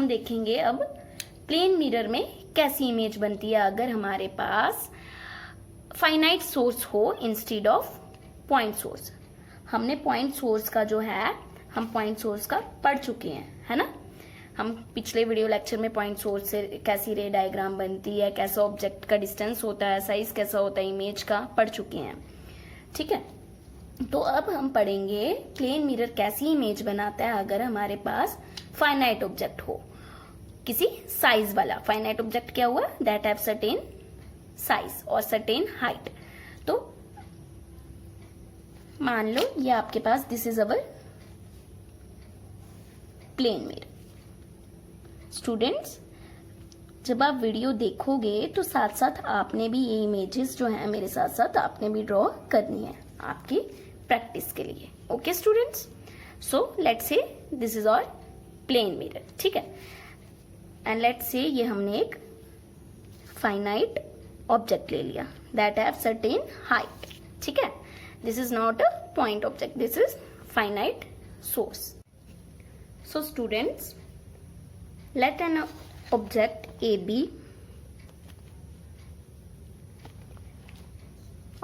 हम देखेंगे अब प्लेन मिरर में कैसी इमेज बनती है अगर हमारे पास फाइनाइट सोर्स हो इंस्टेड ऑफ पॉइंट सोर्स। हमने पॉइंट सोर्स का जो है, हम पॉइंट सोर्स का पढ़ चुके हैं, है ना। हम पिछले वीडियो लेक्चर में पॉइंट सोर्स से कैसी रे डायग्राम बनती है, कैसा ऑब्जेक्ट का डिस्टेंस होता है, साइज कैसा होता है इमेज का, पढ़ चुके हैं। ठीक है, तो अब हम पढ़ेंगे प्लेन मिरर कैसी इमेज बनाता है अगर हमारे पास फाइनाइट ऑब्जेक्ट हो, किसी साइज वाला। फाइनाइट ऑब्जेक्ट क्या हुआ? दैट हैव सर्टेन साइज और सर्टेन हाइट। तो मान लो ये आपके पास, this is our plane mirror. Students, जब आप वीडियो देखोगे तो साथ साथ आपने भी ये इमेजेस जो है मेरे साथ साथ आपने भी ड्रॉ करनी है आपकी प्रैक्टिस के लिए। Okay students, so let's say this is our plane mirror. ठीक है, एंड लेट्स से ये हमने एक फाइनाइट ऑब्जेक्ट ले लिया दैट हैव सर्टेन हाइट। ठीक है, this is not a point object, this is finite source. So students, let an object AB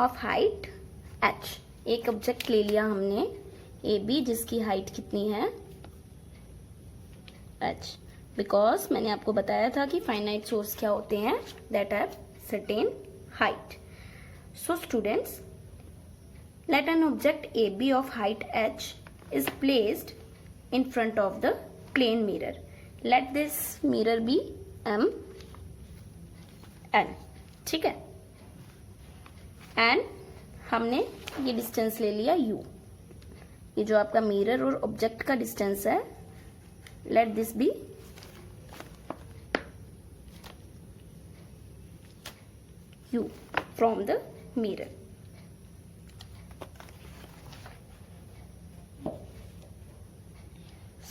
of height h, एक ऑब्जेक्ट ले लिया हमने AB जिसकी हाइट कितनी है h, बिकॉज मैंने आपको बताया था कि फाइनाइट सोर्स क्या होते हैं, that have certain height. So students, let an object AB of height h is placed in front of the plane mirror. Let this mirror be M N। ठीक है, एंड हमने ये डिस्टेंस ले लिया U, ये जो आपका मिरर और ऑब्जेक्ट का डिस्टेंस है, let this be U from the mirror.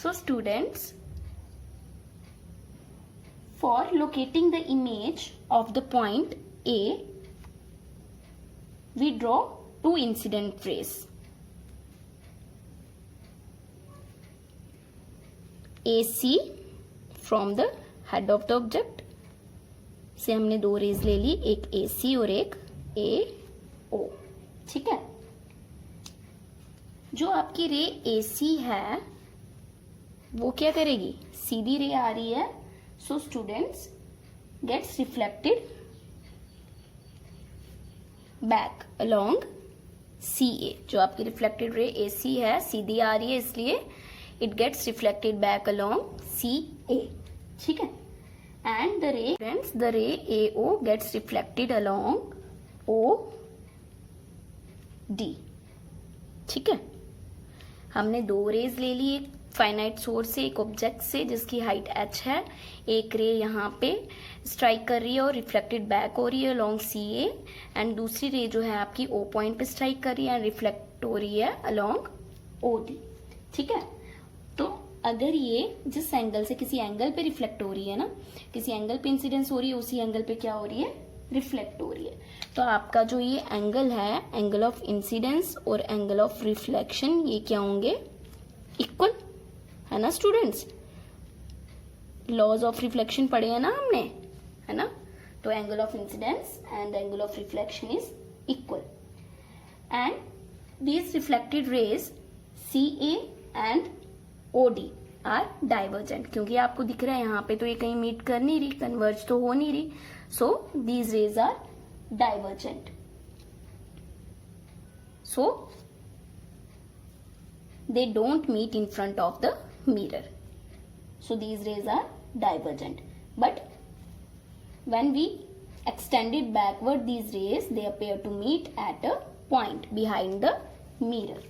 So students, for locating the image of the point A, we draw two incident rays. AC from the head of the object से हमने दो raise ले ली, एक AC और एक AO। ठीक है, जो आपकी रे AC है वो क्या करेगी? सीधी रे आ रही है, so students gets reflected back along CA। जो आपकी रिफ्लेक्टेड रे AC है, सीधी आ रही है, इसलिए it gets reflected back along CA। ठीक है, and the ray, friends, the ray AO gets reflected along OD। ठीक है, हमने दो रेज ले ली, एक फाइनाइट सोर्स से, एक ऑब्जेक्ट से जिसकी हाइट h है। एक रे यहाँ पे स्ट्राइक कर रही है और रिफ्लेक्टेड बैक हो रही है अलोंग CA, एंड दूसरी रे जो है आपकी O पॉइंट पे स्ट्राइक कर रही है एंड रिफ्लेक्ट हो रही है अलोंग OD। ठीक है, तो अगर ये जिस एंगल से, किसी एंगल पे रिफ्लेक्ट हो रही है ना, किसी एंगल पे इंसिडेंस हो रही है, उसी एंगल पे क्या हो रही है? रिफ्लेक्ट हो रही है। तो आपका जो ये एंगल है, एंगल ऑफ इंसिडेंस और एंगल ऑफ रिफ्लेक्शन, ये क्या होंगे? इक्वल, है ना स्टूडेंट्स। लॉज ऑफ रिफ्लेक्शन पढ़े हैं ना हमने, है ना। तो angle of incidence and angle of reflection is equal, and these reflected rays CA and OD are divergent, क्योंकि आपको दिख रहा है यहाँ पे तो ये कहीं मीट कर नहीं रही, कन्वर्ज तो हो नहीं रही, so these rays are divergent. So they don't meet in front of the mirror, so these rays are divergent. But when we extend it backward, these rays they appear to meet at a point behind the mirror।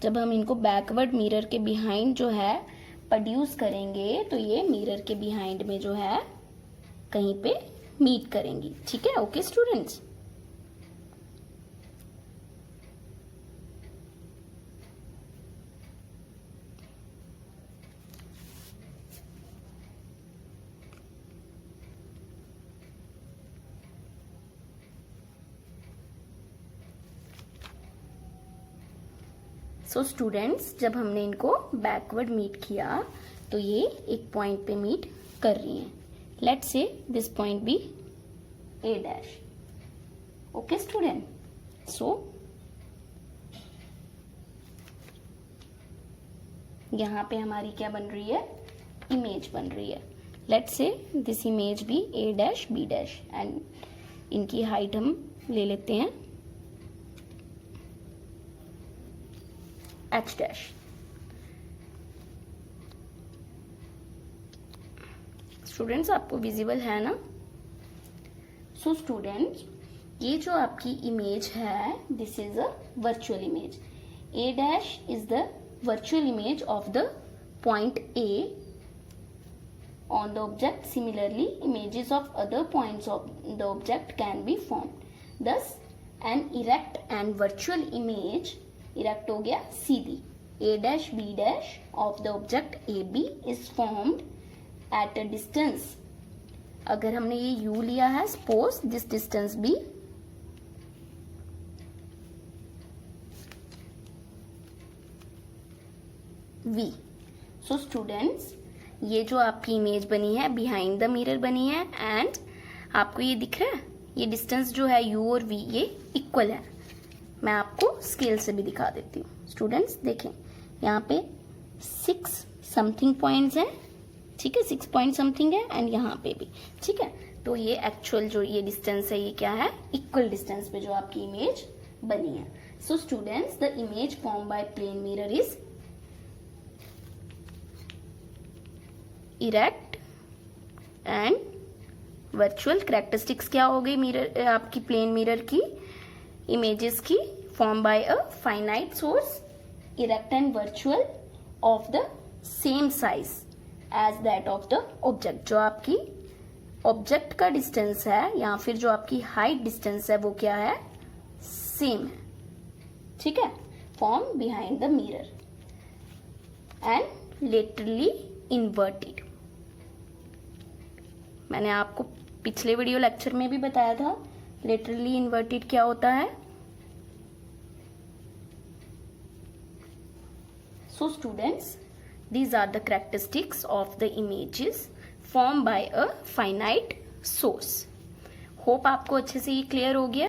जब हम इनको backward mirror के behind जो है produce करेंगे तो ये mirror के बिहाइंड में जो है कहीं पे मीट करेंगी। ठीक है, ओके स्टूडेंट्स। सो स्टूडेंट्स, जब हमने इनको बैकवर्ड मीट किया तो ये एक पॉइंट पे मीट कर रही हैं. Let's say this point B A dash. Okay student, so यहाँ पे हमारी क्या बन रही है, इमेज बन रही है. लेट्स से दिस इमेज भी A dash B dash and इनकी हाइट हम ले लेते हैं H dash. स्टूडेंट्स, आपको विजिबल है ना? सो स्टूडेंट्स, ये जो आपकी इमेज है, this is a virtual image. A dash is the virtual image of the point A on the object. Similarly, images of other points of the object can be formed. Thus, an erect and virtual image, erect हो गया सीधी, A dash B dash of the object AB is formed at a distance. अगर हमने ये U लिया है, suppose this distance be V. So students, ये जो आपकी इमेज बनी है बिहाइंड द मिरर बनी है एंड आपको ये दिख रहा है, ये डिस्टेंस जो है U और V ये इक्वल है. मैं आपको स्केल से भी दिखा देती हूँ. स्टूडेंट्स देखें, यहाँ पे 6 समथिंग पॉइंट्स हैं, ठीक है, 6 पॉइंट समथिंग है एंड यहाँ पे भी, ठीक है. तो ये एक्चुअल जो ये डिस्टेंस है ये क्या है, इक्वल डिस्टेंस पे जो आपकी इमेज बनी है. So students, the image form by plane mirror is erect and virtual. Characteristics क्या हो गई मिरर, आपकी प्लेन मिरर की इमेजेस की, form by a finite source, erect and virtual, of the same size as that of the object. जो आपकी object का distance है या फिर जो आपकी हाइट डिस्टेंस है वो क्या है, सेम है, ठीक है. Form behind the mirror and laterally inverted. मैंने आपको पिछले वीडियो लेक्चर में भी बताया था लेटरली इन्वर्टेड क्या होता है. So students, these are the characteristics of the images formed by a finite source. Hope आपको अच्छे से ये क्लियर हो गया.